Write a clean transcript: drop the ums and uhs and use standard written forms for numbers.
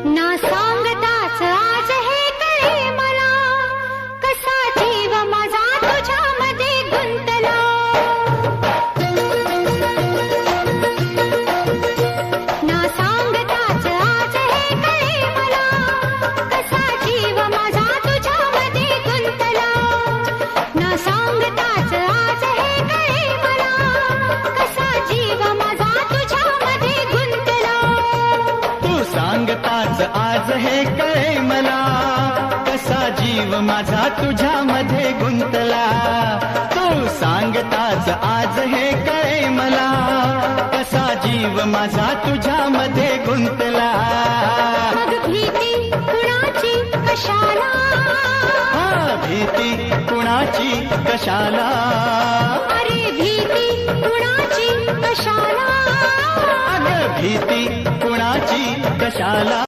ना सांगताच आज हे कळे मला, कसा जीव माझा तुझ्यामध्ये गुंतला. ना सांगताच आज हे कळे मला, कसा जीव माझा तुझ्यामध्ये गुंतला. ना सांगताच आज हे कळे मला, कसा जीव माझा तुझ्यामध्ये गुंतला. तू सांगताच आज हे कळे मला, कसा जीव माझा तुझ्यामध्ये गुंतला. तू सांगताच आज हे कळे मला, कसा जीव माझा तुझ्यामध्ये गुंतला. मग भीती कुणाची कशाला, भीती कुणाची कशाला. अरे भीती कुणाची कशाला. अगं भीती कुणाची कशाला.